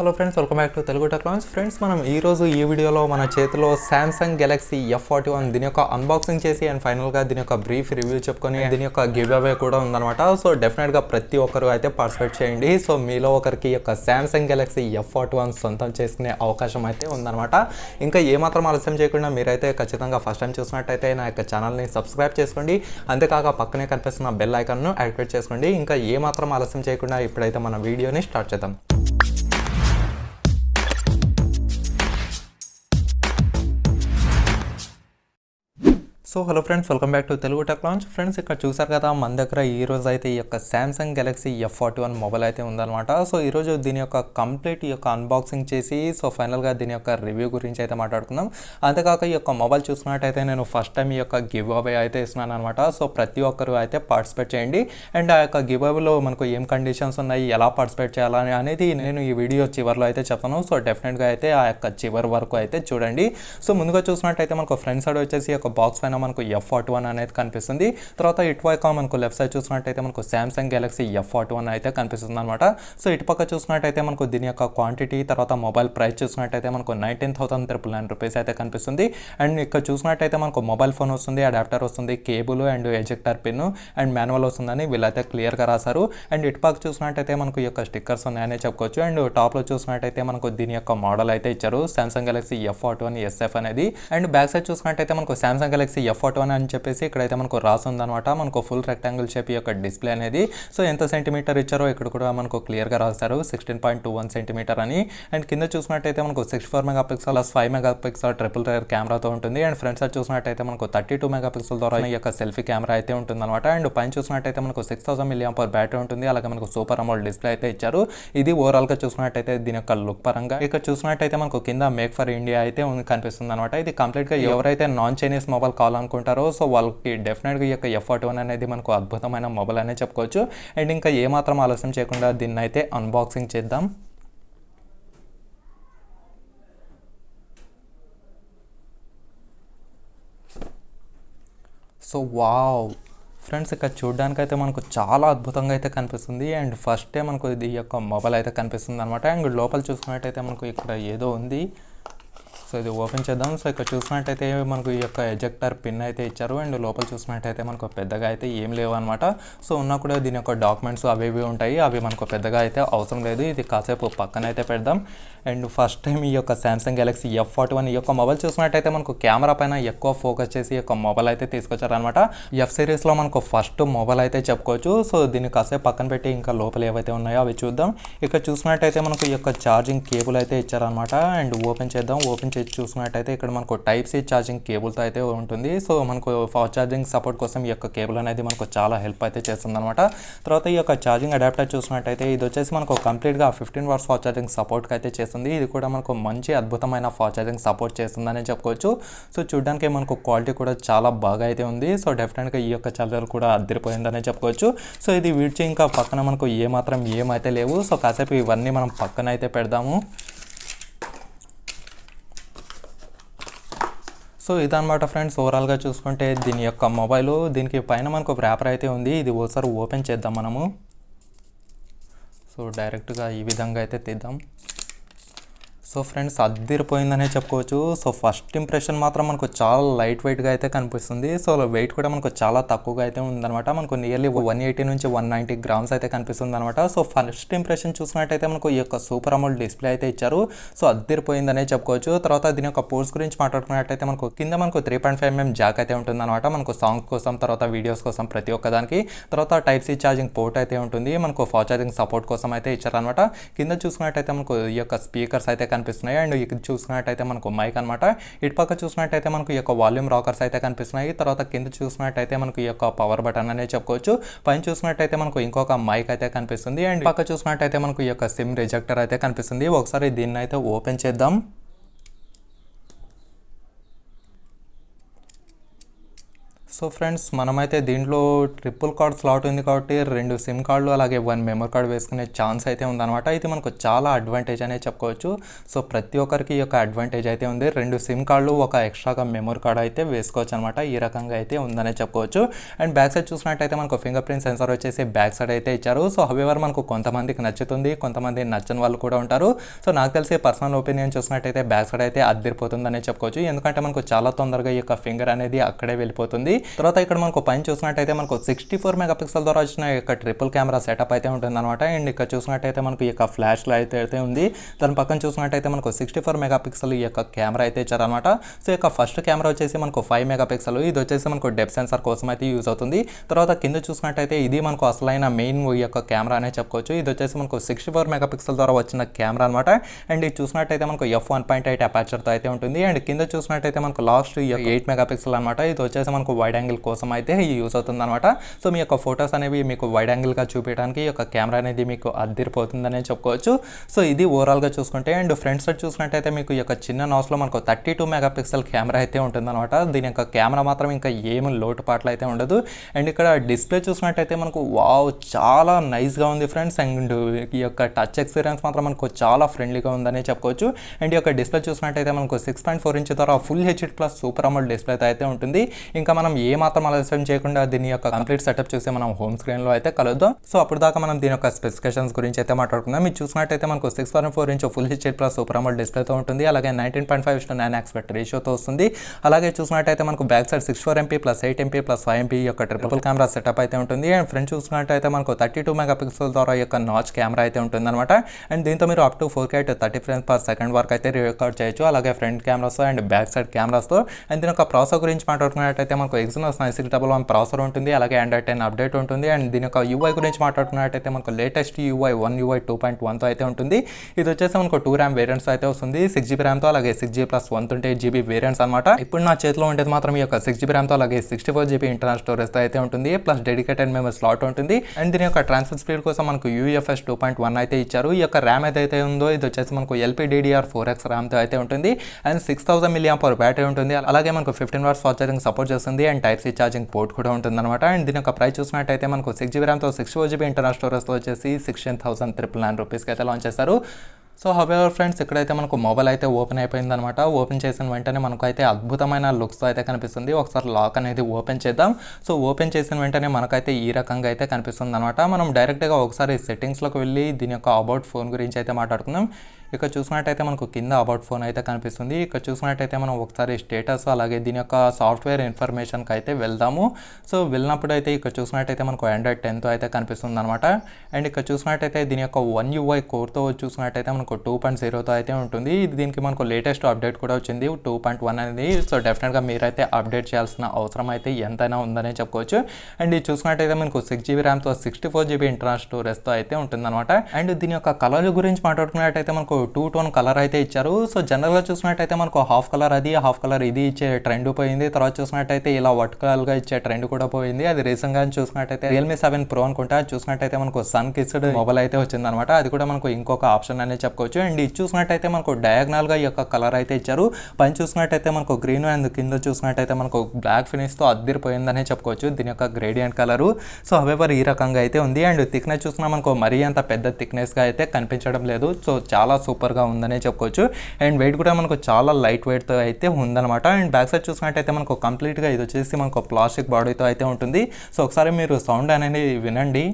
Hello friends, welcome back to Telugu tech launch. Friends, మనం ఈరోజు ఈ వీడియోలో మన చేతిలో సామ్సంగ్ గెలాక్సీ F41 దీని యొక్క అన్బాక్సింగ్ చేసి అండ్ ఫైనల్గా దీని యొక్క బ్రీఫ్ రివ్యూ చెప్పుకొని దీని యొక్క గివ్ అవే కూడా ఉందన్నమాట. సో డెఫినెట్గా ప్రతి ఒక్కరు అయితే పార్టిసిపేట్ చేయండి. సో మీలో ఒకరికి యొక్క సామ్సంగ్ గెలాక్సీ F41 సొంతం చేసుకునే అవకాశం అయితే ఉందన్నమాట. ఇంకా ఏమాత్రం ఆలస్యం చేయకుండా మీరైతే ఖచ్చితంగా ఫస్ట్ టైం చూసినట్టయితే నా యొక్క ఛానల్ని సబ్స్క్రైబ్ చేసుకోండి. అంతేకాక పక్కనే కనిపిస్తున్న బెల్ ఐకాన్ను యాక్టివేట్ చేసుకోండి. ఇంకా ఏమాత్రం ఆలస్యం చేయకుండా ఇప్పుడైతే మన వీడియోని స్టార్ట్ చేద్దాం. So hello friends, welcome back to Telugu tech launch. Friends, ఇక్కడ చూసారు కదా మన దగ్గర ఈరోజు అయితే ఈ యొక్క సామ్సంగ్ గెలాక్సీ F41 మొబైల్ అయితే ఉందన్నమాట. సో ఈరోజు దీని యొక్క కంప్లీట్ ఈ యొక్క అన్బాక్సింగ్ చేసి సో ఫైనల్గా దీని యొక్క రివ్యూ గురించి అయితే మాట్లాడుకుందాం. అంతేకాక ఈ యొక్క మొబైల్ చూసుకున్నట్టయితే నేను ఫస్ట్ టైం ఈ యొక్క గివ్ అవే అయితే ఇస్తున్నాను అనమాట. సో ప్రతి ఒక్కరు అయితే పార్టిసిపేట్ చేయండి. అండ్ ఆ యొక్క గివ్ అవేలో మనకు ఏం కండిషన్స్ ఉన్నాయి, ఎలా పార్టిసిపేట్ చేయాలని అనేది నేను ఈ వీడియో చివరిలో అయితే చెప్తాను. సో డెఫినెట్గా అయితే ఆ యొక్క చివరి వరకు అయితే చూడండి. సో ముందుగా చూసినట్టయితే మనకు ఫ్రంట్ సైడ్ వచ్చేసి ఒక బాక్స్ పైన మనకు F41 అనేది కనిపిస్తుంది. తర్వాత ఇటువైపు మనకు లెఫ్ట్ సైడ్ చూసినట్టయితే మనకు సామ్సంగ్ గెలాక్సీ F41 అయితే కనిపిస్తుంది అనమాట. సో ఇటుపక్క చూసినట్టయితే మనకు దీని యొక్క క్వాంటిటీ తర్వాత మొబైల్ ప్రైస్ చూసినట్టయితే మనకు 19,999 రూపీస్ అయితే కనిపిస్తుంది. అండ్ ఇక్కడ చూసినట్టయితే మనకు మొబైల్ ఫోన్ వస్తుంది, అడాప్టర్ వస్తుంది, cable and ejector pin and manual వస్తుందని వీళ్ళైతే క్లియర్గా రాశారు. అండ్ ఇటుపక్క చూసినట్టయితే మనకు ఈ యొక్క స్టిక్కర్స్ ఉన్నాయని చెప్పుకోవచ్చు. అండ్ టాప్లో చూసినట్టయితే మనకు దీని యొక్క మోడల్ అయితే ఇచ్చారు, సామ్సంగ్ గెలాక్సీ F41 SF అనేది. అండ్ బ్యాక్ సైడ్ చూసినట్టయితే మనకు సామ్సంగ్ గెలాక్సీ F41 అని చెప్పేసి ఇక్కడైతే మనకు రాసి ఉందన్నమాట. మనకు ఫుల్ రెక్టాంగిల్ షేప్ యొక్క డిస్ప్లే అనేది. సో ఎంత సెంటీమీటర్ ఇచ్చారో ఇక్కడ కూడా మనకు క్లియర్గా రాస్తారు, 16.21 సెంటీమీటర్ అని. అండ్ కింద చూసినట్టయితే మనకు 64 మెగాపిక్సెల్ 5 మెగాపిక్సెల్ ట్రిపుల్ రేర్ కెమెరాతో ఉంటుంది. అండ్ ఫ్రంట్ సైడ్ చూసినట్టయితే మనకు 32 మెగాపిక్సెల్ ద్వారా ఈ యొక్క సెల్ఫీ కెమెరా అయితే ఉంటుంది అనమాట. అండ్ పైన చూసినట్టయితే మనకు 6000 mAh బ్యాటరీ ఉంటుంది. అలాగే మనకు సూపర్ అమోల్డ్ డిస్ప్లే అయితే ఇచ్చారు. ఇది ఓవరాల్ గా చూసినట్టయితే దీని యొక్క లుక్ పరంగా ఇక్కడ చూసినట్టయితే మనకు కింద మేక్ ఫర్ ఇండియా అయితే కనిపిస్తుంది అనమాట. ఇది కంప్లీట్ గా ఎవరైతే నాన్ చైనీస్ మొబైల్ కావాలనుకుంటారో సో వాళ్ళకి డెఫినెట్గా ఈ యొక్క F41 అనేది మనకు అద్భుతమైన మొబైల్ అనే చెప్పుకోవచ్చు. అండ్ ఇంకా ఏమాత్రం ఆలస్యం చేయకుండా దీన్ని అయితే అన్బాక్సింగ్ చేద్దాం. సో వావ్ ఫ్రెండ్స్, ఇక్కడ చూడడానికి అయితే మనకు చాలా అద్భుతంగా అయితే కనిపిస్తుంది. అండ్ ఫస్టే మనకు ఇది యొక్క మొబైల్ అయితే కనిపిస్తుంది అనమాట. అండ్ లోపల చూసుకున్నట్టయితే మనకు ఇక్కడ ఏదో ఉంది. సో ఇది ఓపెన్ చేద్దాం. సో ఇక్కడ చూసినట్టయితే మనకు ఈ యొక్క ఎజెక్టర్ పిన్ అయితే ఇచ్చారు. అండ్ లోపల చూసినట్టయితే మనకు పెద్దగా అయితే ఏం లేవు అనమాట. సో ఉన్నా కూడా దీని యొక్క డాక్యుమెంట్స్ అవి ఉంటాయి, అవి మనకు పెద్దగా అయితే అవసరం లేదు. ఇది కాసేపు పక్కన అయితే పెడదాం. అండ్ ఫస్ట్ టైం ఈ యొక్క సామ్సంగ్ గెలాక్సీ F41 ఈ యొక్క మొబైల్ చూసినట్టయితే మనకు కెమెరా పైన ఎక్కువ ఫోకస్ చేసి ఈ యొక్క మొబైల్ అయితే తీసుకొచ్చారనమాట. F సిరీస్లో మనకు ఫస్ట్ మొబైల్ అయితే చెప్పుకోవచ్చు. సో దీన్ని కాసేపు పక్కన పెట్టి ఇంకా లోపల ఏవైతే ఉన్నాయో అవి చూద్దాం. ఇక్కడ చూసినట్టయితే మనకు ఈ యొక్క ఛార్జింగ్ కేబుల్ అయితే ఇచ్చారనమాట. అండ్ ఓపెన్ చేద్దాం. ఓపెన్ చేసి చూసినట్టయితే ఇక్కడ మనకు టైప్ సి ఛార్జింగ్ కేబుల్తో అయితే ఉంటుంది. సో మనకు ఫాస్ట్ ఛార్జింగ్ సపోర్ట్ కోసం ఈ యొక్క కేబుల్ అనేది మనకు చాలా హెల్ప్ అయితే చేస్తుంది అనమాట. తర్వాత ఈ యొక్క ఛార్జింగ్ అడాప్టర్ చూసినట్టయితే ఇది వచ్చేసి మనకు కంప్లీట్గా 15 వాట్స్ ఫాస్ట్ ఛార్జింగ్ సపోర్ట్కి అయితే చేస్తుంది. ఇది కూడా మనకు మంచి అద్భుతమైన ఫాస్ట్ ఛార్జింగ్ సపోర్ట్ చేస్తుందని చెప్పుకోవచ్చు. సో చూడడానికి మనకు క్వాలిటీ కూడా చాలా బాగా అయితే ఉంది. సో డెఫినెట్గా ఈ యొక్క ఛార్జర్ కూడా అదిరిపోయిందని చెప్పుకోవచ్చు. సో ఇది విడిచి ఇంకా పక్కన మనకు ఏమైతే లేవు. సో కాసేపు ఇవన్నీ మనం పక్కన అయితే పెడదాము. సో ఇదన్నమాట ఫ్రెండ్స్, ఓవరాల్గా చూసుకుంటే దీని యొక్క మొబైలు. దీనికి పైన మనకు ర్యాపర్ అయితే ఉంది. ఇది ఒకసారి ఓపెన్ చేద్దాం మనము. సో డైరెక్ట్గా ఈ విధంగా అయితే తీద్దాం. సో ఫ్రెండ్స్, అదిరిపోయిందనే చెప్పుకోవచ్చు. సో ఫస్ట్ ఇంప్రెషన్ మాత్రం మనకు చాలా లైట్ వెయిట్గా అయితే కనిపిస్తుంది. సో వెయిట్ కూడా మనకు చాలా తక్కువగా అయితే ఉందన్నమాట. మనకు నియర్లీ 180 నుంచి 190 గ్రామ్స్ అయితే కనిపిస్తుంది అనమాట. సో ఫస్ట్ ఇంప్రెషన్ చూసినట్టయితే మనకు ఈ యొక్క సూపర్ అమోల్డ్ డిస్ప్లే అయితే ఇచ్చారు. సో అదిరిపోయిందనే చెప్పుకోవచ్చు. తర్వాత దీని యొక్క పోర్ట్స్ గురించి మాట్లాడుకున్నట్టయితే మనకు కింద మనకు 3.5mm జాక్ అయితే ఉంటుంది అనమాట. మనకు సాంగ్స్ కోసం తర్వాత వీడియోస్ కోసం ప్రతి ఒక్కదానికి. తర్వాత టైప్ సి ఛార్జింగ్ పోర్ట్ అయితే ఉంటుంది. మనకు ఫాస్ట్ ఛార్జింగ్ సపోర్ట్ కోసం అయితే ఇచ్చారనమాట. కింద చూసుకున్నట్టయితే మనకు ఈ యొక్క స్పీకర్స్ అయితే కనిపిస్తున్నాయి. అండ్ ఇక్కడ చూసినట్టయితే మనకు మైక్ అనమాట. ఇటుపక్క చూసినట్టయితే మనకు ఈ యొక్క వాల్యూమ్ రాకర్స్ అయితే కనిపిస్తున్నాయి. తర్వాత కింద చూసినట్టయితే మనకు ఈ యొక్క పవర్ బటన్ అనే చెప్పుకోవచ్చు. పైన చూసినట్టయితే మనకు ఇంకొక మైక్ అయితే కనిపిస్తుంది. అండ్ పక్క చూసినట్టయితే మనకు ఈ యొక్క సిమ్ రిజెక్టర్ అయితే కనిపిస్తుంది. ఒకసారి దీన్ని అయితే ఓపెన్ చేద్దాం. సో ఫ్రెండ్స్ మనమైతే దీంట్లో ట్రిపుల్ కార్డ్ స్లాట్ ఉంది కాబట్టి 2 సిమ్ కార్డులు అలాగే 1 మెమరీ కార్డు వేసుకునే ఛాన్స్ అయితే ఉందన్నమాట. ఇది మనకు చాలా అడ్వాంటేజ్ అనే చెప్పుకోవచ్చు. సో ప్రతి ఒక్కరికి ఈ యొక్క అడ్వాంటేజ్ అయితే ఉంది. 2 సిమ్ కార్డులు ఒక ఎక్స్ట్రాగా మెమరీ కార్డు అయితే వేసుకోవచ్చు అనమాట. ఈ రకంగా అయితే ఉందనే చెప్పుకోవచ్చు. అండ్ బ్యాక్ సైడ్ చూసినట్టయితే మనకు ఫింగర్ ప్రింట్ సెన్సార్ వచ్చేసి బ్యాక్ సైడ్ అయితే ఇచ్చారు. సో హవెవర్ మనకు కొంతమందికి నచ్చుతుంది, కొంతమంది నచ్చని వాళ్ళు కూడా ఉంటారు. సో నాకు తెలిసి పర్సనల్ ఒపీనియన్ చూసినట్టయితే బ్యాక్ సైడ్ అయితే అద్దరిపోతుందనే చెప్పుకోవచ్చు. ఎందుకంటే మనకు చాలా తొందరగా ఈ యొక్క ఫింగర్ అనేది అక్కడే వెళ్ళిపోతుంది. తర్వాత ఇక్కడ మనకు పైన చూసినట్టయితే మనకు 64 మెగాపిక్సెల్ ద్వారా వచ్చిన ఈ యొక్క ట్రిపుల్ కెమెరా సెటప్ అయితే ఉంటుంది అనమాట. అండ్ ఇక్కడ చూసినట్టయితే మనకు ఈ యొక్క ఫ్లాష్ లైట్ అయితే ఉంది. దాని పక్కన చూసినట్టయితే మనకు 64 మెగాపిక్సెల్ ఈ యొక్క కెమెరా అయితే ఇచ్చారనమాట. సో ఈ యొక్క ఫస్ట్ కెమెరా వచ్చేసి మనకు 5 మెగాపిక్సెల్, ఇది వచ్చేసి మనకు డెప్త్ సెన్సార్ కోసం అయితే యూజ్ అవుతుంది. తర్వాత కింద చూసినట్టయితే ఇది మనకు అసలైన మెయిన్ ఈ యొక్క కెమెరా అనే చెప్పుకోవచ్చు. ఇది వచ్చేసి మనకు 64 మెగాపిక్సెల్ ద్వారా వచ్చిన కెమెరా అనమాట. అండ్ ఇది చూసినట్టయితే మనకు f1.8 అపాచర్తో అయితే ఉంటుంది. అండ్ కింద చూసినట్టయితే మనకు లాస్ట్ 8 మెగాపిక్సెల్ అనమాట. ఇది వచ్చేసి మనకు వైడ్ యాంగిల్ కోసం అయితే యూజ్ అవుతుంది అనమాట. సో మీ యొక్క ఫొటోస్ అనేవి మీకు వైడ్ యాంగిల్గా చూపించడానికి ఈ యొక్క కెమెరా అనేది మీకు అద్దరిపోతుందనే చెప్పుకోవచ్చు. సో ఇది ఓవరాల్గా చూసుకుంటే. అండ్ ఫ్రంట్ సైడ్ చూసినట్టయితే మీకు ఈ యొక్క చిన్న నాస్లో మనకు 32 మెగాపిక్సెల్ కెమెరా అయితే ఉంటుందన్నమాట. దీని యొక్క కెమెరా మాత్రం ఇంకా ఏమి లోటుపాట్లు అయితే ఉండదు. అండ్ ఇక్కడ డిస్ప్లే చూసినట్టయితే మనకు వావ్ చాలా నైస్గా ఉంది ఫ్రెండ్స్. అండ్ ఈ యొక్క టచ్ ఎక్స్పీరియన్స్ మాత్రం మనకు చాలా ఫ్రెండ్లీగా ఉందనే చెప్పుకోవచ్చు. అండ్ ఈ యొక్క డిస్ప్లే చూసినట్టయితే మనకు 6.4 ఇంచ్ ద్వారా full HD plus super AMOLED display అయితే ఉంటుంది. ఇంకా మనం ఏ మాత్రం ఆలస్యం చేయకుండా దీని యొక్క కంప్లీట్ సెటప్ చూసి మనం హోమ్ స్క్రీన్లో అయితే కలుద్దాం. సో అప్పుడు దాకా మనం దీని యొక్క స్పెసిఫికేషన్స్ గురించి అయితే మాట్లాడుకుందాం. మీరు చూసినట్టయితే మనకు 6.4 inch full HD plus super AMOLED డిస్ప్లేతో ఉంటుంది. అలాగే 19.5:9 ఆస్పెక్ట్ రేషియోతో వస్తుంది. అలాగే చూసినట్టయితే మనకు back side 64 MP plus 8 MP plus 5 MP యొక్క ట్రిపుల్ కెమెరా సెటప్ అయితే ఉంటుంది. అండ్ ఫ్రంట్ చూసినట్టయితే మనకు 32 మెగాపిక్సెల్ ద్వారా యొక్క నాచ్ కెమెరా అయితే ఉంటుంది అనమాట. అండ్ దీంతో మీరు up to 4K 30 frames per second వరకు అయితే రికార్డ్ చేయొచ్చు. అలాగే front cameras and back side కెమెరాస్తో. అండ్ దీని యొక్క ప్రాసెసర్ గురించి మాట్లాడుకున్నట్టయితే మనకు Exynos 9611 ప్రాసెసర్ ఉంటుంది. అలాగే Android 10 అప్డేట్ ఉంటుంది. అండ్ దీని యొక్క UI గురించి మాట్లాడుకున్నట్టయితే మనకు లేటెస్ట్ UI 1UI 2.1తో అయితే ఉంటుంది. ఇది వచ్చేసి మనకు 2 RAM వేరియంట్స్ అయితే వస్తుంది. 6GB ర్యామ్తో అలాగే 6GB ప్లస్ 128GB వేరియంట్స్ అనమాట. ఇప్పుడు నా చేతిలో ఉండేది మాత్రం ఈ యొక్క 6GB ర్యామ్తో అలాగే 64GB ఇంటర్నల్ స్టోరేజ్తో అయితే ఉంటుంది. ప్లస్ డెడికేటెడ్ మెమరీ స్లాట్ ఉంటుంది. అండ్ దీని యొక్క ట్రాన్స్ఫర్ స్పీడ్ కోసం మనకు UFS 2.1 అయితే ఇచ్చారు. ఈ యొక్క ర్యామ్ ఏదైతే ఉందో ఇది వచ్చేసి మనకు LPDDR4X ర్యామ్తో అయితే ఉంటుంది. అండ్ 6000 mAh బ్యాటరీ ఉంటుంది. అలాగే మనకు 15 వాట్స్ ఫాస్ట్ ఛార్జింగ్ సపోర్ట్ చేస్తుంది. అండ్ Type-C ఛార్జింగ్ పోర్ట్ కూడా ఉంటుంది అనమాట. అండ్ దీని యొక్క ప్రైస్ చూసినట్టయితే మనకు 6GB ర్యామ్తో 64GB ఇంటర్నల్ స్టోరేజ్తో వచ్చేసి 16,999 రూపీస్కి అయితే లాంచ్ చేస్తారు. సో హవెవర్ ఫ్రెండ్స్ ఇక్కడైతే మనకు మొబైల్ అయితే ఓపెన్ అయిపోయిందనమాట. ఓపెన్ చేసిన వెంటనే మనకు అయితే అద్భుతమైన లుక్స్తో అయితే కనిపిస్తుంది. ఒకసారి లాక్ అనేది ఓపెన్ చేద్దాం. సో ఓపెన్ చేసిన వెంటనే మనకైతే ఈ రకంగా అయితే కనిపిస్తుంది అనమాట. మనం డైరెక్ట్గా ఒకసారి సెట్టింగ్స్లోకి వెళ్ళి దీని యొక్క అబౌట్ ఫోన్ గురించి అయితే మాట్లాడుకుందాం. ఇక్కడ చూసినట్టయితే మనకు కింద అబౌట్ ఫోన్ అయితే కనిపిస్తుంది. ఇక్కడ చూసినట్టయితే మనం ఒకసారి స్టేటస్ అలాగే దీని యొక్క సాఫ్ట్వేర్ ఇన్ఫర్మేషన్కి అయితే వెళ్దాము. సో వెళ్ళినప్పుడు అయితే ఇక్కడ చూసినట్టయితే మనకు Android 10తో అయితే కనిపిస్తుంది అనమాట. అండ్ ఇక్కడ చూసినట్టయితే దీని యొక్క 1UI కోర్తో చూసినట్టయితే మనకు 2.0తో అయితే ఉంటుంది. దీనికి మనకు లేటెస్ట్ అప్డేట్ కూడా వచ్చింది 2.1 అనేది. సో డెఫినెట్గా మీరైతే అప్డేట్ చేయాల్సిన అవసరం అయితే ఎంతైనా ఉందనే చెప్పుకోవచ్చు. అండ్ ఇది చూసినట్టయితే మనకు 6GB ర్యామ్తో 64GB ఇంటర్నల్ స్టోరేజ్తో అయితే ఉంటుందన్నమాట. అండ్ దీని యొక్క కలర్ గురించి మాట్లాడుకున్నట్టయితే మనకు 2 టోన్ కలర్ అయితే ఇచ్చారు. సో జనరల్గా చూసినట్టయితే మనకు హాఫ్ కలర్ అది హాఫ్ కలర్ ఇది ఇచ్చే ట్రెండ్ పోయింది. తర్వాత చూసినట్టయితే ఇలా వర్టికల్గా ఇచ్చే ట్రెండ్ కూడా పోయింది. అది రీసెంట్గా చూసినట్టయితే Realme 7 Pro అనుకుంటా చూసినట్టయితే మనకు సన్ కిస్డ్ మొబైల్ అయితే వచ్చింది అనమాట. అది కూడా మనకు ఇంకొక ఆప్షన్ అనేది చెప్పుకోవచ్చు. అండ్ ఇది చూసినట్టయితే మనకు డయాగ్నల్గా ఈ యొక్క కలర్ అయితే ఇచ్చారు. పైన చూసినట్టయితే మనకు గ్రీన్ అండ్ కింద చూసినట్టయితే మనకు బ్లాక్ ఫినిష్తో అద్దరిపోయిందనే చెప్పుకోవచ్చు దీని యొక్క గ్రేడియంట్ కలరు. సో హవెవర్ ఈ రకంగా అయితే ఉంది. అండ్ థిక్నెస్ చూసినా మనకు మరీ అంత పెద్ద థిక్నెస్గా అయితే కనిపించడం లేదు. సో చాలా సూపర్గా ఉందనే చెప్పుకోవచ్చు. అండ్ వెయిట్ కూడా మనకు చాలా లైట్ వెయిట్తో అయితే ఉందన్నమాట. అండ్ బ్యాక్ సైడ్ చూసినట్టయితే మనకు కంప్లీట్గా ఇది వచ్చేసి మనకు ప్లాస్టిక్ బాడీతో అయితే ఉంటుంది. సో ఒకసారి మీరు సౌండ్ అనేది వినండి.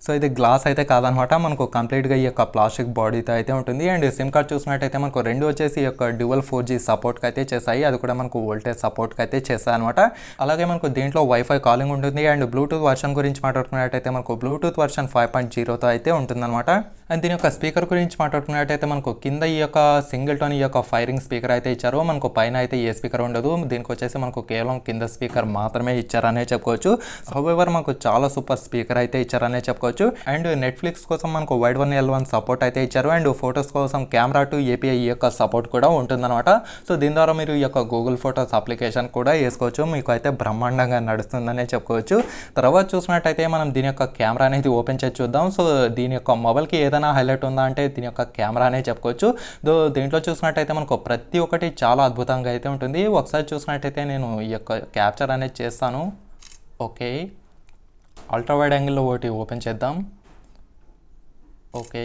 సో ఇది గ్లాస్ అయితే కాదనమాట, మనకు కంప్లీట్గా ఈ యొక్క ప్లాస్టిక్ బాడీతో అయితే ఉంటుంది. అండ్ సిమ్ కార్డ్ చూసినట్టయితే మనకు రెండు వచ్చేసి ఈ యొక్క డ్యూయల్ 4G సపోర్ట్కి అయితే చేస్తాయి. అది కూడా మనకు వోల్టేజ్ సపోర్ట్కి అయితే చేస్తాయి అనమాట. అలాగే మనకు దీంట్లో వైఫై కాలింగ్ ఉంటుంది. అండ్ బ్లూటూత్ వర్షన్ గురించి మాట్లాడుకున్నట్టయితే మనకు బ్లూటూత్ వర్షన్ 5.0తో అయితే ఉంటుందన్నమాట. అండ్ దీని యొక్క స్పీకర్ గురించి మాట్లాడుకున్నట్టయితే మనకు కింద ఈ యొక్క సింగిల్ టోన్ ఈ యొక్క ఫైరింగ్ స్పీకర్ అయితే ఇచ్చారు. మనకు పైన అయితే ఏ స్పీకర్ ఉండదు. దీనికి వచ్చేసి మనకు కేవలం కింద స్పీకర్ మాత్రమే ఇచ్చారనే చెప్పుకోవచ్చు. హౌఎవర్ మనకు చాలా సూపర్ స్పీకర్ అయితే ఇచ్చారనే చెప్పుకోవచ్చు. చెప్పుకోవచ్చు. అండ్ నెట్ఫ్లిక్స్ కోసం మనకు వైడ్ 1L1 సపోర్ట్ అయితే ఇచ్చారు. అండ్ ఫొటోస్ కోసం కెమెరా టు ఏపీఐ యొక్క సపోర్ట్ కూడా ఉంటుందన్నమాట. సో దీని ద్వారా మీరు ఈ యొక్క గూగుల్ ఫొటోస్ అప్లికేషన్ కూడా వేసుకోవచ్చు. మీకు అయితే బ్రహ్మాండంగా నడుస్తుందనే చెప్పుకోవచ్చు. తర్వాత చూసినట్టయితే మనం దీని యొక్క కెమెరా అనేది ఓపెన్ చేసి చూద్దాం. సో దీని యొక్క మొబైల్కి ఏదైనా హైలైట్ ఉందా అంటే దీని యొక్క కెమెరా అనే చెప్పుకోవచ్చు. దీంట్లో చూసినట్టయితే మనకు ప్రతి ఒక్కటి చాలా అద్భుతంగా అయితే ఉంటుంది. ఒకసారి చూసినట్టయితే నేను ఈ యొక్క క్యాప్చర్ అనేది చేస్తాను. ఓకే, అల్ట్రా వైడ్ యాంగిల్లో ఒకటి ఓపెన్ చేద్దాం. ఓకే,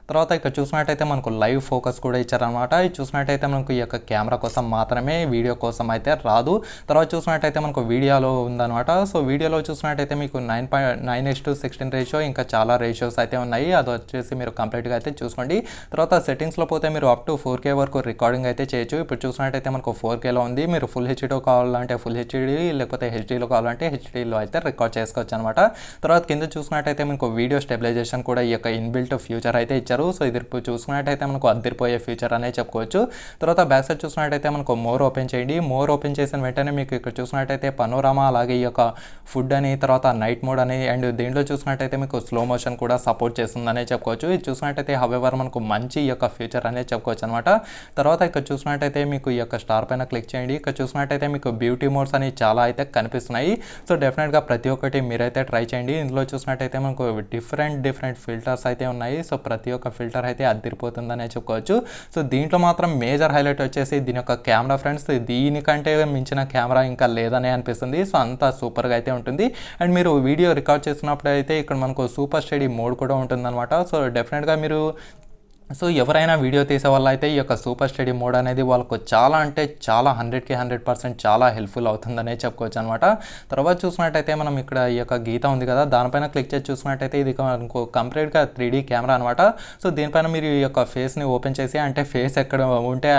తర్వాత ఇక్కడ చూసినట్టయితే మనకు లైవ్ ఫోకస్ కూడా ఇచ్చారనమాట. ఇది చూసినట్టయితే మనకు ఈ యొక్క కెమెరా కోసం మాత్రమే, వీడియో కోసం అయితే రాదు. తర్వాత చూసినట్టయితే మనకు వీడియోలో ఉందన్నమాట. సో వీడియోలో చూసినట్టయితే మీకు 9:16 రేషియో, ఇంకా చాలా రేషియోస్ అయితే ఉన్నాయి. అది వచ్చేసి మీరు కంప్లీట్గా అయితే చూసుకోండి. తర్వాత సెట్టింగ్స్లో పోతే మీరు అప్ టు 4K వరకు రికార్డింగ్ అయితే చేయొచ్చు. ఇప్పుడు చూసినట్టయితే మనకు 4Kలో ఉంది. మీరు ఫుల్ హెచ్డీలో కావాలంటే ఫుల్ హెచ్డీ, లేకపోతే హెచ్డీలో కావాలంటే హెచ్డీలో అయితే రికార్డ్ చేసుకోవచ్చు అనమాట. తర్వాత కింద చూసినట్టయితే మనకు వీడియో స్టెబిలైజేషన్ కూడా ఈ యొక్క ఇన్బిల్ట్ ఫ్యూచర్ అయితే ఇచ్చారు. సో ఇది చూసుకున్నట్టయితే మనకు అద్దరిపోయే ఫ్యూచర్ అనే చెప్పుకోవచ్చు. తర్వాత బ్యాక్ సైడ్ చూసినట్టయితే మనకు మోర్ ఓపెన్ చేయండి. మోర్ ఓపెన్ చేసిన వెంటనే మీకు ఇక్కడ చూసినట్టయితే పనోరామా, అలాగే ఈ యొక్క ఫుడ్ అని, తర్వాత నైట్ మోడ్ అని, అండ్ దీంట్లో చూసినట్టయితే మీకు స్లో మోషన్ కూడా సపోర్ట్ చేస్తుందనే చెప్పుకోవచ్చు. ఇది చూసినట్టయితే హవెవర్ మనకు మంచి ఈ యొక్క ఫ్యూచర్ అనేది చెప్పుకోవచ్చు అనమాట. తర్వాత ఇక్కడ చూసినట్టయితే మీకు ఈ యొక్క స్టార్ పైన క్లిక్ చేయండి. ఇక్కడ చూసినట్టయితే మీకు బ్యూటీ మోడ్స్ అని చాలా అయితే కనిపిస్తున్నాయి. సో డెఫినెట్గా ప్రతి ఒక్కటి మీరైతే ట్రై చేయండి. ఇందులో చూసినట్టయితే మనకు డిఫరెంట్ ఫిల్టర్స్ అయితే ఉన్నాయి. సో ప్రతి ఒక్క ఫిల్టర్ అయితే అదిరిపోతుందనే చెప్పుకోవచ్చు. సో దీంట్లో మాత్రం మేజర్ హైలైట్ వచ్చేసి దీని యొక్క కెమెరా ఫ్రెండ్స్. దీనికంటే మించిన కెమెరా ఇంకా లేదనే అనిపిస్తుంది. సో అంతా సూపర్గా అయితే ఉంటుంది. అండ్ మీరు వీడియో రికార్డ్ చేస్తున్నప్పుడు అయితే ఇక్కడ మనకు సూపర్ స్టడీ మోడ్ కూడా ఉంటుందన్నమాట. సో డెఫినెట్గా మీరు ఎవరైనా వీడియో తీసే వాళ్ళు అయితే ఈ యొక్క సూపర్ స్టడీ మోడ్ అనేది వాళ్ళకు చాలా అంటే చాలా 100కి 100% చాలా హెల్ప్ఫుల్ అవుతుందనే చెప్పుకోవచ్చు అనమాట. తర్వాత చూసినట్టయితే మనం ఇక్కడ ఈ యొక్క గీత ఉంది కదా, దానిపైన క్లిక్ చేసి చూసినట్టయితే ఇది మనకు కంప్లీట్గా 3D కెమెరా అనమాట. సో దీనిపైన మీరు ఈ యొక్క ఫేస్ని ఓపెన్ చేసి, అంటే ఫేస్ ఎక్కడ ఉంటే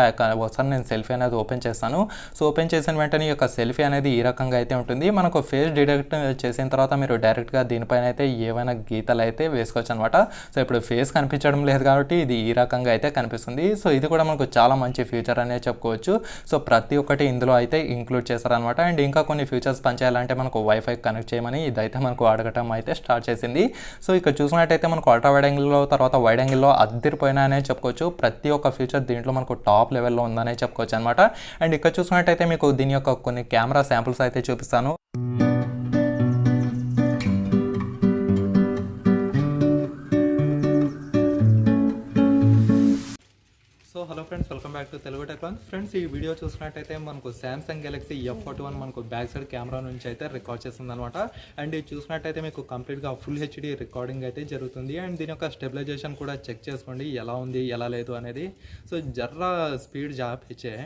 ఒకసారి నేను సెల్ఫీ అనేది ఓపెన్ చేస్తాను. సో ఓపెన్ చేసిన వెంటనే ఈ యొక్క సెల్ఫీ అనేది ఈ రకంగా అయితే ఉంటుంది. మనకు ఫేస్ డిటెక్ట్ చేసిన తర్వాత మీరు డైరెక్ట్గా దీనిపైన అయితే ఏవైనా గీతలు అయితే వేసుకోవచ్చు అనమాట. సో ఇప్పుడు ఫేస్ కనిపించడం లేదు కాబట్టి ఇది ఈ రకంగా అయితే కనిపిస్తుంది. సో ఇది కూడా మనకు చాలా మంచి ఫీచర్ అనే చెప్పుకోవచ్చు. సో ప్రతి ఒక్కటి ఇందులో అయితే ఇంక్లూడ్ చేశారనమాట. అండ్ ఇంకా కొన్ని ఫీచర్స్ పనిచేయాలంటే మనకు వైఫై కనెక్ట్ చేయమని ఇదైతే మనకు అడగటం అయితే స్టార్ట్ చేసింది. సో ఇక్కడ చూసినట్టయితే మనకు అల్ట్రా వైడ్ యాంగిల్లో, తర్వాత వైడ్ యాంగిల్లో అద్దరిపోయినాయనే చెప్పుకోవచ్చు. ప్రతి ఒక్క ఫీచర్ దీంట్లో మనకు టాప్ లెవెల్లో ఉందనే చెప్పుకోవచ్చు అనమాట. అండ్ ఇక్కడ చూసినట్టయితే మీకు దీని యొక్క కొన్ని కెమెరా శాంపుల్స్ అయితే చూపిస్తాను. So hello friends, welcome back to Telugu tech launch. Friends ఈ వీడియో చూసినట్టయితే మనకు సామ్సంగ్ గెలాక్సీ F41 మనకు బ్యాక్ సైడ్ కెమెరా నుంచి అయితే రికార్డ్ చేస్తుంది అనమాట. అండ్ ఇది చూసినట్టయితే మీకు కంప్లీట్గా ఫుల్ హెచ్డీ రికార్డింగ్ అయితే జరుగుతుంది. అండ్ దీని యొక్క స్టెబిలైజేషన్ కూడా చెక్ చేసుకోండి ఎలా ఉంది ఎలా లేదు అనేది. సో జర్రా స్పీడ్ జాపిచ్చే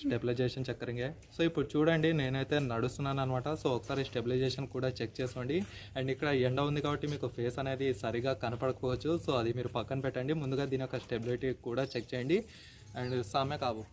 స్టెబిలైజేషన్ చెక్కరింగే. సో ఇప్పుడు చూడండి నేనైతే నడుస్తున్నాను అనమాట. సో ఒకసారి స్టెబిలైజేషన్ కూడా చెక్ చేసుకోండి. అండ్ ఇక్కడ ఎండ ఉంది కాబట్టి మీకు ఫేస్ అనేది సరిగా కనపడకపోవచ్చు. సో అది మీరు పక్కన పెట్టండి. ముందుగా దీని యొక్క స్టెబిలిటీ కూడా చెక్ చేయండి. అండ్ సామే కావు.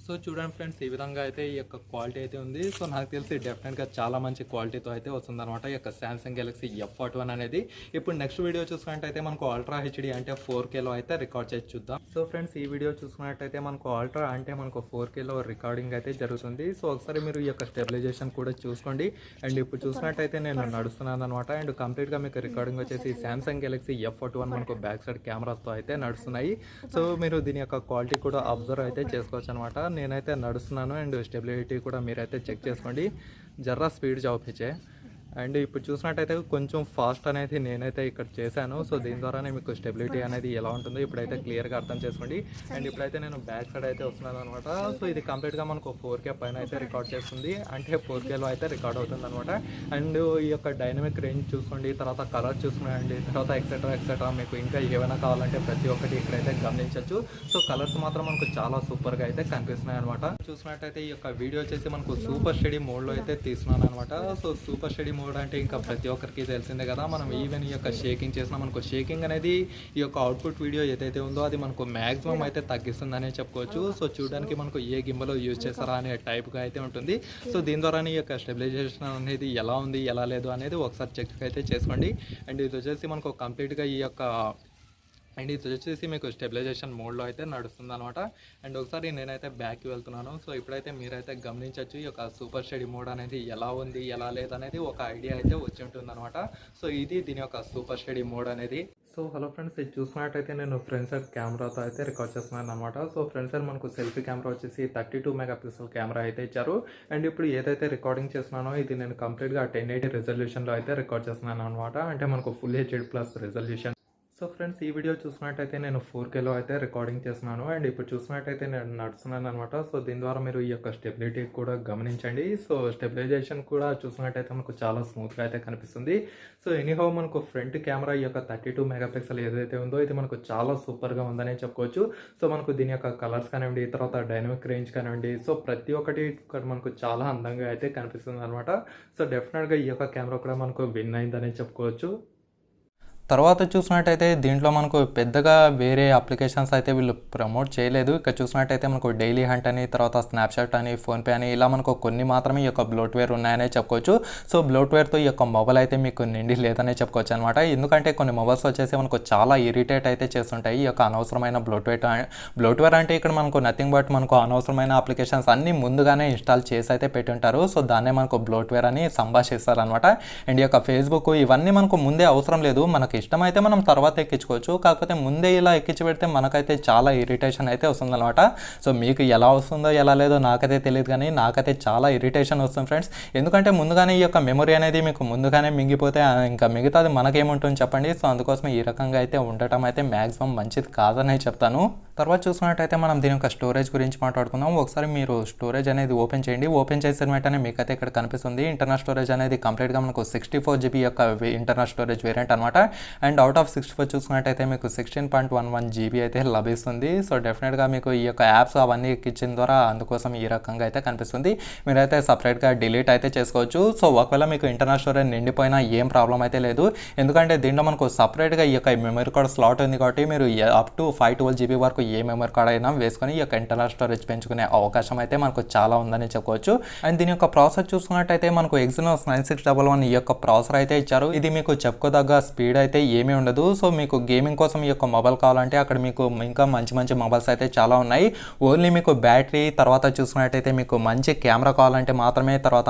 సో చూడండి ఫ్రెండ్స్, ఈ విధంగా అయితే ఈ యొక్క క్వాలిటీ అయితే ఉంది. సో నాకు తెలిసి డెఫినెట్గా చాలా మంచి క్వాలిటీతో అయితే వస్తుందన్నమాట ఈ యొక్క సామ్సంగ్ గెలాక్సీ F41 అనేది. ఇప్పుడు నెక్స్ట్ వీడియో చూసుకున్నట్టయితే మనకు అల్ట్రా హెచ్డీ అంటే 4Kలో అయితే రికార్డ్ చేసి చూద్దాం. సో ఫ్రెండ్స్ ఈ వీడియో చూసుకున్నట్టయితే మనకు అల్ట్రా అంటే మనకు 4Kలో రికార్డింగ్ అయితే జరుగుతుంది. సో ఒకసారి మీరు ఈ యొక్క స్టెబిలైజేషన్ కూడా చూసుకోండి. అండ్ ఇప్పుడు చూసినట్టయితే నేను నడుస్తున్నాను అనమాట. అండ్ కంప్లీట్గా మీకు రికార్డింగ్ వచ్చేసి సామ్సంగ్ గెలాక్సీ F41 మనకు బ్యాక్ సైడ్ కెమెరాస్తో అయితే నడుస్తున్నాయి. సో మీరు దీని యొక్క క్వాలిటీ కూడా అబ్జర్వ్ అయితే చేసుకోవచ్చు అనమాట. నేనైతే నడుస్తున్నాను. అండ్ స్టెబిలిటీ కూడా మీరైతే చెక్ చేసుకోండి. జర్రా స్పీడ్ జాపిచ్చే. అండ్ ఇప్పుడు చూసినట్టయితే కొంచెం ఫాస్ట్ అనేది నేనైతే ఇక్కడ చేశాను. సో దీని ద్వారానే మీకు స్టెబిలిటీ అనేది ఎలా ఉంటుందో ఇప్పుడైతే క్లియర్గా అర్థం చేసుకోండి. అండ్ ఇప్పుడైతే నేను బ్యాక్ సైడ్ అయితే వస్తున్నాను అనమాట. సో ఇది కంప్లీట్గా మనకు 4K పైన అయితే రికార్డ్ చేస్తుంది. అంటే 4Kలో అయితే రికార్డ్ అవుతుంది అనమాట. అండ్ ఈ యొక్క డైనమిక్ రేంజ్ చూసుకోండి, తర్వాత కలర్ చూసుకోండి, తర్వాత ఎక్సెట్రా మీకు ఇంకా ఏమైనా కావాలంటే ప్రతి ఒక్కటి ఇక్కడైతే గమనించవచ్చు. సో కలర్స్ మాత్రం మనకు చాలా సూపర్గా అయితే కనిపిస్తున్నాయి అనమాట. చూసినట్టయితే ఈ యొక్క వీడియో వచ్చేసి మనకు సూపర్ స్టడీ మోడ్లో అయితే తీస్తున్నాను అనమాట. సో సూపర్ స్టడీ మోడ్ అంటే ఇంకా ప్రతి ఒక్కరికి తెలిసిందే కదా. మనం ఈవెన్ ఈ యొక్క షేకింగ్ చేసినా మనకు షేకింగ్ అనేది ఈ యొక్క అవుట్పుట్ వీడియో ఏదైతే ఉందో అది మనకు మ్యాక్సిమం అయితే తగ్గిస్తుందనే చెప్పుకోవచ్చు. సో చూడడానికి మనకు ఏ గింబలో యూజ్ చేస్తారా అనే టైప్గా అయితే ఉంటుంది. సో దీని ద్వారానే ఈ యొక్క స్టెబిలైజేషన్ అనేది ఎలా ఉంది ఎలా లేదు అనేది ఒకసారి చెక్ అయితే చేసుకోండి. అండ్ ఇది వచ్చేసి మనకు కంప్లీట్గా ఈ యొక్క అండ్ ఇది వచ్చేసి మీకు స్టెబిలైజేషన్ మోడ్లో అయితే నడుస్తుంది అనమాట. అండ్ ఒకసారి నేనైతే బ్యాక్కి వెళ్తున్నాను. సో ఇప్పుడైతే మీరైతే గమనించవచ్చు ఈ యొక్క సూపర్ స్టడీ మోడ్ అనేది ఎలా ఉంది ఎలా లేదనేది ఒక ఐడియా అయితే వచ్చి ఉంటుంది అనమాట. సో ఇది దీని యొక్క సూపర్ స్టడీ మోడ్ అనేది. సో హలో ఫ్రెండ్స్, ఇది చూసినట్టయితే నేను ఫ్రంట్ సైడ్ కెమెరాతో అయితే రికార్డ్ చేస్తున్నాను అనమాట. సో ఫ్రంట్ సైడ్ మనకు సెల్ఫీ కెమెరా వచ్చేసి 32 మెగాపిక్సెల్ కెమెరా అయితే ఇచ్చారు. అండ్ ఇప్పుడు ఏదైతే రికార్డింగ్ చేస్తున్నానో ఇది నేను కంప్లీట్గా 1080 రెజల్యూషన్లో అయితే రికార్డ్ చేస్తున్నాను అనమాట. అంటే మనకు full 𝐻D+ resolution. So friends, ఈ వీడియో చూసినట్టయితే నేను 4Kలో అయితే రికార్డింగ్ చేస్తున్నాను. అండ్ ఇప్పుడు చూసినట్టయితే నేను నడుస్తున్నాను అనమాట. సో దీని ద్వారా మీరు ఈ యొక్క స్టెబిలిటీ కూడా గమనించండి. సో స్టెబిలైజేషన్ కూడా చూసినట్టయితే మనకు చాలా స్మూత్గా అయితే కనిపిస్తుంది. సో ఎనీహౌ మనకు ఫ్రంట్ కెమెరా ఈ యొక్క 32 మెగాపిక్సెల్ ఏదైతే ఉందో ఇది మనకు చాలా సూపర్గా ఉందనే చెప్పుకోవచ్చు. సో మనకు దీని యొక్క కలర్స్ కానివ్వండి, తర్వాత డైనమిక్ రేంజ్ కానివ్వండి, సో ప్రతి ఒక్కటి మనకు చాలా అందంగా అయితే కనిపిస్తుంది అనమాట. సో డెఫినెట్గా ఈ యొక్క కెమెరా కూడా మనకు విన్ అయిందనే చెప్పుకోవచ్చు. తర్వాత చూసినట్టయితే దీంట్లో మనకు పెద్దగా వేరే అప్లికేషన్స్ అయితే వీళ్ళు ప్రమోట్ చేయలేదు. ఇక్కడ చూసినట్టయితే మనకు డైలీ హంట్ అని, తర్వాత స్నాప్చాట్ అని, ఫోన్పే అని ఇలా మనకు కొన్ని మాత్రమే ఈ యొక్క బ్లోట్వేర్ ఉన్నాయనే చెప్పుకోవచ్చు. సో బ్లోట్వేర్తో ఈ యొక్క మొబైల్ అయితే మీకు నిండి లేదనే చెప్పుకోవచ్చు అనమాట. ఎందుకంటే కొన్ని మొబైల్స్ వచ్చేసి మనకు చాలా ఇరిటేట్ అయితే చేస్తుంటాయి ఈ యొక్క అనవసరమైన బ్లోట్వేర్ అంటే ఇక్కడ మనకు నథింగ్ బట్ మనకు అనవసరమైన అప్లికేషన్స్ అన్నీ ముందుగానే ఇన్స్టాల్ చేసి అయితే పెట్టుంటారు. సో దాన్నే మనకు బ్లోట్వేర్ అని సంభాషిస్తారు అనమాట. అండ్ ఈ యొక్క ఫేస్బుక్ ఇవన్నీ మనకు ముందే అవసరం లేదు, మనకు ఇష్టమైతే మనం తర్వాత ఎక్కించుకోవచ్చు. కాకపోతే ముందే ఇలా ఎక్కించి పెడితే మనకైతే చాలా ఇరిటేషన్ అయితే వస్తుందన్నమాట. సో మీకు ఎలా వస్తుందో ఎలా లేదో నాకైతే తెలియదు, కానీ నాకైతే చాలా ఇరిటేషన్ వస్తుంది ఫ్రెండ్స్. ఎందుకంటే ముందుగానే ఈ యొక్క మెమరీ అనేది మీకు ముందుగానే మింగిపోతే ఇంకా మిగతాది మనకేముంటుంది చెప్పండి. సో అందుకోసం ఈ రకంగా అయితే ఉండటం అయితే మ్యాక్సిమం మంచిది కాదనే చెప్తాను. తర్వాత చూసుకున్నట్టయితే మనం దీని యొక్క స్టోరేజ్ గురించి మాట్లాడుకుందాం. ఒకసారి మీరు స్టోరేజ్ అనేది ఓపెన్ చేయండి. ఓపెన్ చేసిన వెంటనే మీకైతే ఇక్కడ కనిపిస్తుంది ఇంటర్నల్ స్టోరేజ్ అనేది కంప్లీట్గా మనకు 64 GB యొక్క ఇంటర్నల్ స్టోరేజ్ వేరియంట్ అనమాట. అండ్ అవుట్ ఆఫ్ 64 చూసుకున్నట్టయితే మీకు 16.11 GB అయితే లభిస్తుంది. సో డెఫినెట్గా మీకు ఈ యొక్క యాప్స్ అవన్నీ ఎక్కించిన ద్వారా అందుకోసం ఈ రకంగా అయితే కనిపిస్తుంది. మీరైతే సపరేట్గా డిలీట్ అయితే చేసుకోవచ్చు. సో ఒకవేళ మీకు ఇంటర్నల్ స్టోరేజ్ నిండిపోయినా ఏం ప్రాబ్లం అయితే లేదు. ఎందుకంటే దీంట్లో మనకు సపరేట్గా ఈ యొక్క మెమరీ కార్డ్ స్లాట్ ఉంది కాబట్టి మీరు అప్ టు 512 GB వరకు ఏ మెమరీ కార్డ్ అయినా వేసుకొని ఈ యొక్క ఇంటర్నల్ స్టోరేజ్ పెంచుకునే అవకాశం అయితే మనకు చాలా ఉందని చెప్పుకోవచ్చు. అండ్ దీని యొక్క ప్రాసెసర్ చూసుకున్నట్టయితే మనకు Exynos 9611 ఈ యొక్క ప్రాసెసర్ అయితే ఇచ్చారు. ఇది మీకు చెప్పుకోదగ్గ స్పీడ్ అయితే ఏమీ ఉండదు. సో మీకు గేమింగ్ కోసం ఈ యొక్క మొబైల్ కావాలంటే అక్కడ మీకు ఇంకా మంచి మంచి మొబైల్స్ అయితే చాలా ఉన్నాయి. ఓన్లీ మీకు బ్యాటరీ తర్వాత చూసుకున్నట్టయితే మీకు మంచి కెమెరా కావాలంటే మాత్రమే, తర్వాత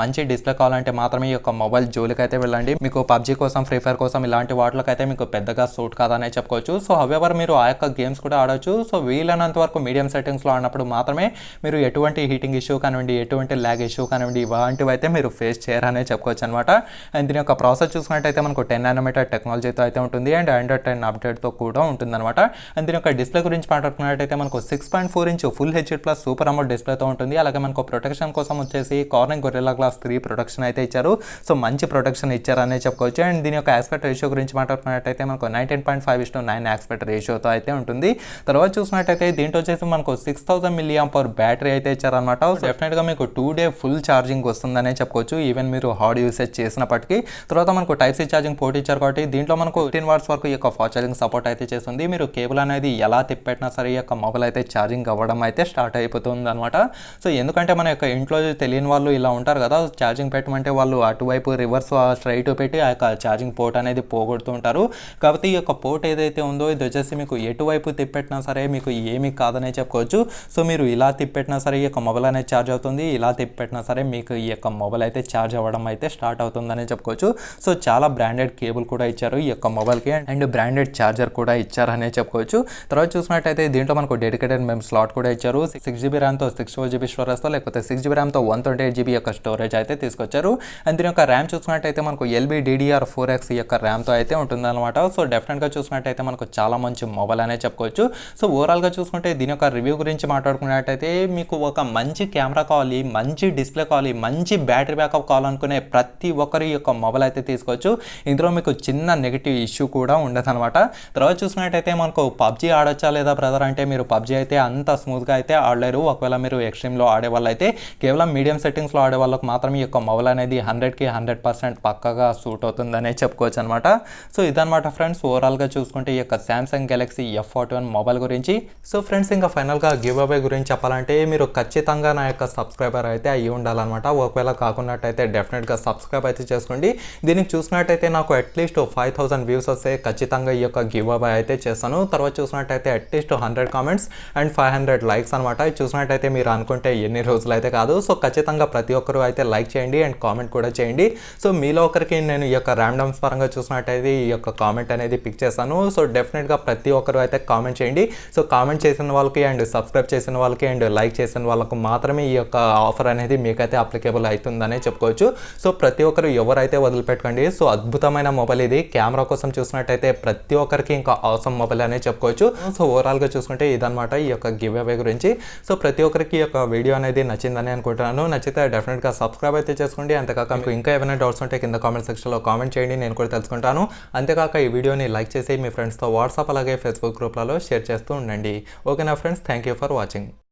మంచి డిస్ప్లే కావాలంటే మాత్రమే ఈ యొక్క మొబైల్ జోలికి అయితే వెళ్ళండి. మీకు పబ్జీ కోసం, ఫ్రీ ఫైర్ కోసం ఇలాంటి వాటికైతే మీకు పెద్దగా సూట్ కాదనే చెప్పుకోవచ్చు. సో హవెవర్ మీరు ఆ యొక్క గేమ్స్ కూడా ఆడవచ్చు. సో వీలైనంత వరకు మీడియం సెట్టింగ్స్లో ఆడినప్పుడు మాత్రమే మీరు ఎటువంటి హీటింగ్ ఇష్యూ కానివ్వండి, ఎటువంటి ల్యాగ్ ఇష్యూ కానివ్వండి ఇలాంటివి అయితే మీరు ఫేస్ చేయరనే చెప్పుకోవచ్చు అనమాట. అండ్ దీని యొక్క ప్రాసెస్ చూసుకున్నట్టయితే మనకు 10 nanometer టెక్నాలజీతో అయితే ఉంటుంది. అండ్ Android 10 అప్డేట్తో కూడా ఉంటుంది అనమాట. అండ్ దీని యొక్క డిస్ప్లే గురించి మాట్లాడుకున్నట్టయితే మనకు 6.4 inch full 𝐻D+ super AMOLED డిస్ప్లేతో ఉంటుంది. అలాగే మనకు ప్రొటెక్షన్ కోసం వచ్చేసి కార్నింగ్ గొరిల్లా గ్లాస్ 3 ప్రొటెక్షన్ అయితే ఇచ్చారు. సో మంచి ప్రొటెక్షన్ ఇచ్చారనే చెప్పుకోవచ్చు. అండ్ దీని యొక్క ఆస్పెక్ట్ రేషియో గురించి మాట్లాడుకున్నట్టయితే మనకు 19.5:9 ఆస్పెక్ట్ రేషియోతో అయితే ఉంటుంది. తర్వాత చూసినట్టయితే దీంట్లో వచ్చేసి మనకు 6000 mAh బ్యాటరీ అయితే ఇచ్చారనమాట. డెఫినెట్గా మీకు 2 day ఫుల్ ఛార్జింగ్ వస్తుందనే చెప్పుకోవచ్చు, ఈవెన్ మీరు హార్డ్ యూసేజ్ చేసినప్పటికీ. తర్వాత మనకు Type-C ఛార్జింగ్ పోర్ట్ ఇచ్చారు కాబట్టి దీంట్లో మనకు 15 watts వరకు ఈ యొక్క ఫాస్ట్ ఛార్జింగ్ సపోర్ట్ అయితే చేస్తుంది. మీరు కేబుల్ అనేది ఎలా తిప్పెట్టినా సరే ఈ యొక్క మొబైల్ అయితే ఛార్జింగ్ అవ్వడం అయితే స్టార్ట్ అయిపోతుంది అనమాట. సో ఎందుకంటే మన యొక్క ఇంట్లో తెలియని వాళ్ళు ఇలా ఉంటారు కదా, ఛార్జింగ్ పెట్టమంటే వాళ్ళు అటువైపు రివర్స్ స్ట్రైట్ పెట్టి ఆ యొక్క ఛార్జింగ్ పోర్ట్ అనేది పోగొడుతూ ఉంటారు. కాబట్టి ఈ యొక్క పోర్ట్ ఏదైతే ఉందో ఇది వచ్చేసి మీకు ఎటువైపు తిప్పెట్టినా సరే మీకు ఏమీ కాదనే చెప్పుకోవచ్చు. సో మీరు ఇలా తిప్పెట్టినా సరే ఈ యొక్క మొబైల్ అనేది ఛార్జ్ అవుతుంది, ఇలా తిప్పెట్టినా సరే మీకు ఈ యొక్క మొబైల్ అయితే ఛార్జ్ అవ్వడం అయితే స్టార్ట్ అవుతుందని చెప్పుకోవచ్చు. సో చాలా బ్రాండెడ్ కేబుల్ కూడా ఇచ్చారు ఈ యొక్క మొబైల్కి, అండ్ బ్రాండెడ్ ఛార్జర్ కూడా ఇచ్చారనే చెప్పుకోవచ్చు. తర్వాత చూసినట్టయితే దీంట్లో మనకు డెడికేటెడ్ మెమరీ స్లాట్ కూడా ఇచ్చారు. 6GB ర్యామ్తో 64 GB స్టోరేజ్తో, లేకపోతే 6GB ర్యామ్తో 128 GB యొక్క స్టోరేజ్ అయితే తీసుకొచ్చారు. అండ్ దీని యొక్క ర్యామ్ చూసినట్టయితే మనకు LPDDR4X ఈ యొక్క ర్యామ్తో అయితే ఉంటుందన్నమాట. సో డెఫినెట్గా చూసినట్టయితే మనకు చాలా మంచి మొబైల్ అనే చెప్పుకోవచ్చు. సో ఓవరాల్గా చూసుకుంటే దీని యొక్క రివ్యూ గురించి మాట్లాడుకున్నట్టయితే మీకు ఒక మంచి కెమెరా కావాలి, మంచి డిస్ప్లే కావాలి, మంచి బ్యాటరీ బ్యాకప్ కావాలనుకునే ప్రతి ఒక్కరి యొక్క మొబైల్ అయితే తీసుకోవచ్చు. ఇందులో మీకు చిన్న నెగిటివ్ ఇష్యూ కూడా ఉండదన్నమాట. తర్వాత చూసినట్టయితే మనకు పబ్జీ ఆడొచ్చా లేదా బ్రదర్ అంటే మీరు పబ్జీ అయితే అంత స్మూత్గా అయితే ఆడలేరు. ఒకవేళ మీరు ఎక్స్ట్రీమ్లో ఆడే వాళ్ళు అయితే కేవలం మీడియం సెట్టింగ్స్లో ఆడే వాళ్ళకి మాత్రమే ఈ యొక్క మొబైల్ అనేది 100కి 100% పక్కగా సూట్ అవుతుందనే చెప్పుకోవచ్చు అనమాట. సో ఇదనమాట ఫ్రెండ్స్ ఓవరాల్గా చూసుకుంటే ఈ యొక్క Samsung Galaxy F41 మొబైల్ గురించి. సో ఫ్రెండ్స్ ఇంకా ఫైనల్గా గివ్ అవే గురించి చెప్పాలంటే మీరు ఖచ్చితంగా నా యొక్క సబ్స్క్రైబర్ అయితే అయ్యి ఉండాలన్నమాట. ఒకవేళ కాకున్నట్టయితే డెఫినెట్గా సబ్స్క్రైబ్ అయితే చేసుకోండి. దీనికి చూసుకుంటే చూసినట్టయితే నాకు అట్లీస్ట్ 5000 వ్యూస్ వస్తే ఖచ్చితంగా ఈ యొక్క గివ్ అవే అయితే చేస్తాను. తర్వాత చూసినట్టయితే అట్లీస్ట్ 100 కామెంట్స్ అండ్ 500 లైక్స్ అనమాట. ఇది చూసినట్టయితే మీరు అనుకుంటే ఎన్ని రోజులు అయితే కాదు. సో ఖచ్చితంగా ప్రతి ఒక్కరు అయితే లైక్ చేయండి అండ్ కామెంట్ కూడా చేయండి. సో మీలో ఒకరికి నేను ఈ యొక్క ర్యాండమ్స్ పరంగా చూసినట్టయితే ఈ యొక్క కామెంట్ అనేది పిక్ చేస్తాను. సో డెఫినెట్గా ప్రతి ఒక్కరు అయితే కామెంట్ చేయండి. సో కామెంట్ చేసిన వాళ్ళకి అండ్ సబ్స్క్రైబ్ చేసిన వాళ్ళకి అండ్ లైక్ చేసిన వాళ్ళకు మాత్రమే ఈ యొక్క ఆఫర్ అనేది మీకైతే అప్లికేబుల్ అవుతుందనే చెప్పుకోవచ్చు. సో ప్రతి ఒక్కరు ఎవరైతే వదిలిపెట్టకండి. సో అద్భుతమైన మొబైల్ ఇది. కెమెరా కోసం చూసినట్టయితే ప్రతి ఒక్కరికి ఇంకా అవసరం మొబైల్ అనే చెప్పుకోవచ్చు. సో ఓవరాల్గా చూసుకుంటే ఇదనమాట ఈ యొక్క గివ్ అవే గురించి. సో ప్రతి ఒక్కరికి ఈ యొక్క వీడియో అనేది నచ్చిందని అనుకుంటున్నాను. నచ్చితే డెఫినెట్గా సబ్స్క్రైబ్ అయితే చేసుకోండి. అంతేకాక మీకు ఇంకా ఏమైనా డౌట్స్ ఉంటే కింద కామెంట్ సెక్షన్లో కామెంట్ చేయండి, నేను కూడా తెలుసుకుంటాను. అంతేకాక ఈ వీడియోని లైక్ చేసి మీ ఫ్రెండ్స్తో వాట్సాప్ అలాగే ఫేస్బుక్ గ్రూప్లలో షేర్ చేస్తూ ఉండండి. ఓకేనా friends, thank you for watching.